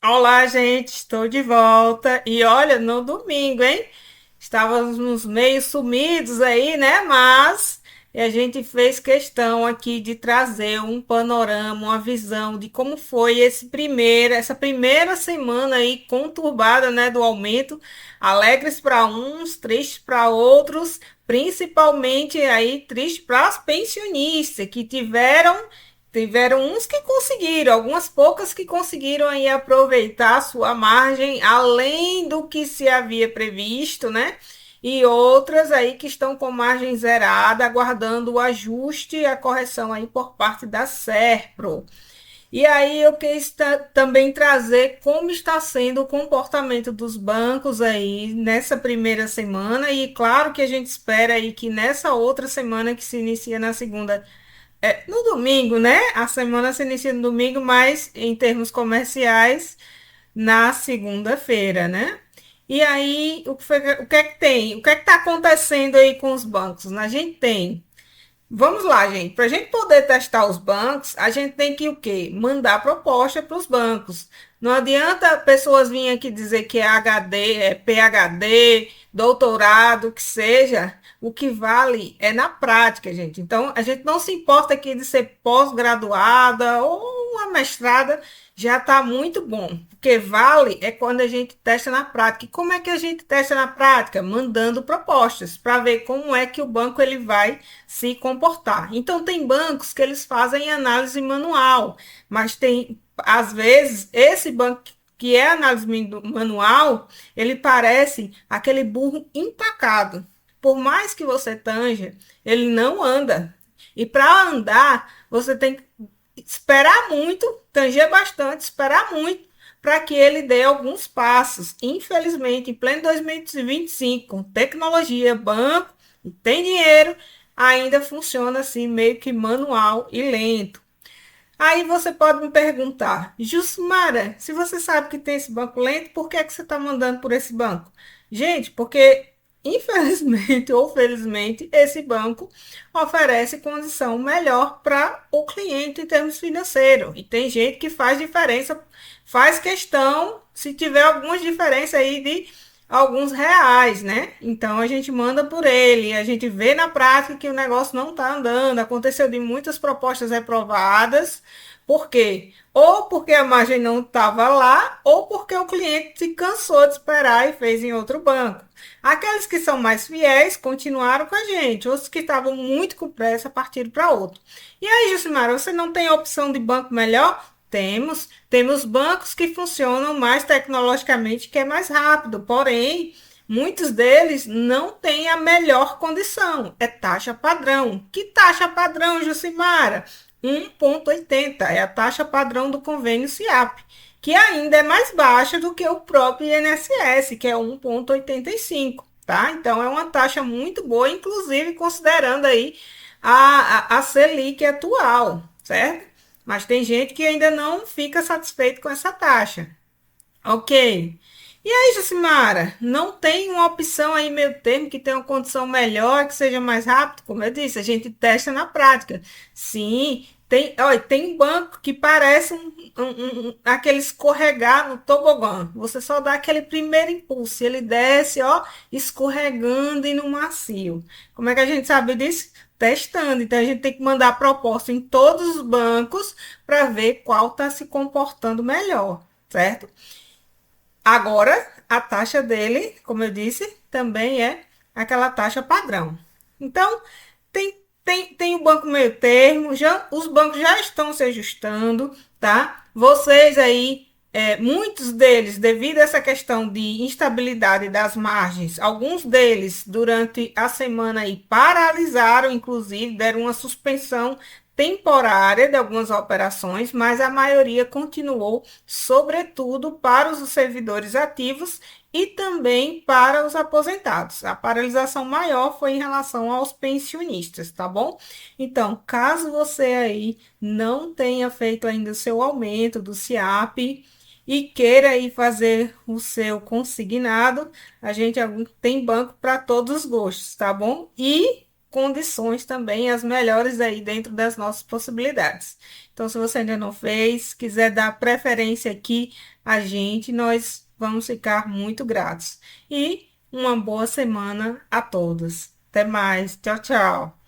Olá, gente, estou de volta. E olha, no domingo, hein? Estávamos meio sumidos aí, né? Mas a gente fez questão aqui de trazer um panorama, uma visão de como foi essa primeira semana aí conturbada, né, do aumento, alegres para uns, tristes para outros, principalmente aí tristes para os pensionistas que tiveram uns que conseguiram, algumas poucas que conseguiram aí aproveitar a sua margem além do que se havia previsto, né? E outras aí que estão com margem zerada, aguardando o ajuste e a correção aí por parte da Serpro. E aí eu quis também trazer como está sendo o comportamento dos bancos aí nessa primeira semana e claro que a gente espera aí que nessa outra semana que se inicia na segunda no domingo, né? A semana se inicia no domingo, mas em termos comerciais, na segunda-feira, né? E aí, o que é que tem? O que é que está acontecendo aí com os bancos? A gente tem. Vamos lá, gente. Para a gente poder testar os bancos, a gente tem que o quê? Mandar proposta para os bancos. Não adianta pessoas virem aqui dizer que é HD, é PhD, doutorado, que seja. O que vale é na prática, gente. Então, a gente não se importa aqui de ser pós-graduada ou uma mestrada, já está muito bom. O que vale é quando a gente testa na prática. E como é que a gente testa na prática? Mandando propostas para ver como é que o banco ele vai se comportar. Então, tem bancos que eles fazem análise manual, mas tem, às vezes, esse banco que é análise manual, ele parece aquele burro empacado. Por mais que você tanja, ele não anda. E para andar, você tem que esperar muito, tanger bastante, esperar muito para que ele dê alguns passos. Infelizmente, em pleno 2025, com tecnologia, banco e tem dinheiro, ainda funciona assim, meio que manual e lento. Aí você pode me perguntar, Jusmara, se você sabe que tem esse banco lento, por que é que você está mandando por esse banco? Gente, porque infelizmente ou felizmente esse banco oferece condição melhor para o cliente em termos financeiros. E tem gente que faz diferença, faz questão, se tiver algumas diferenças aí de alguns reais, né? Então a gente manda por ele, a gente vê na prática que o negócio não está andando. Aconteceu de muitas propostas reprovadas, por quê? Ou porque a margem não estava lá, ou porque o cliente se cansou de esperar e fez em outro banco. Aqueles que são mais fiéis continuaram com a gente, outros que estavam muito com pressa partiram para outro. E aí, Jucimara, você não tem opção de banco melhor? Temos bancos que funcionam mais tecnologicamente, que é mais rápido, porém, muitos deles não têm a melhor condição, é taxa padrão. Que taxa padrão, Jucimara? 1,80 é a taxa padrão do convênio SIAP, que ainda é mais baixa do que o próprio INSS, que é 1,85, tá? Então é uma taxa muito boa, inclusive considerando aí a Selic atual, certo? Mas tem gente que ainda não fica satisfeito com essa taxa. Ok. E aí, Jacimara, não tem uma opção aí meio termo que tenha uma condição melhor, que seja mais rápido? Como eu disse, a gente testa na prática. Sim, tem, olha, tem um banco que parece aquele escorregar no tobogã. Você só dá aquele primeiro impulso, ele desce, ó, escorregando e no macio. Como é que a gente sabe disso? Testando. Então a gente tem que mandar proposta em todos os bancos para ver qual está se comportando melhor, certo? Agora, a taxa dele, como eu disse, também é aquela taxa padrão. Então, tem o banco meio termo, os bancos já estão se ajustando, tá? Vocês aí, muitos deles, devido a essa questão de instabilidade das margens, alguns deles, durante a semana aí, paralisaram, inclusive, deram uma suspensão temporária de algumas operações, mas a maioria continuou, sobretudo para os servidores ativos e também para os aposentados. A paralisação maior foi em relação aos pensionistas, tá bom? Então, caso você aí não tenha feito ainda o seu aumento do SIAP e queira aí fazer o seu consignado, a gente tem banco para todos os gostos, tá bom? E condições também, as melhores aí dentro das nossas possibilidades. Então, se você ainda não fez, quiser dar preferência aqui a gente, nós vamos ficar muito gratos. E uma boa semana a todos. Até mais. Tchau, tchau.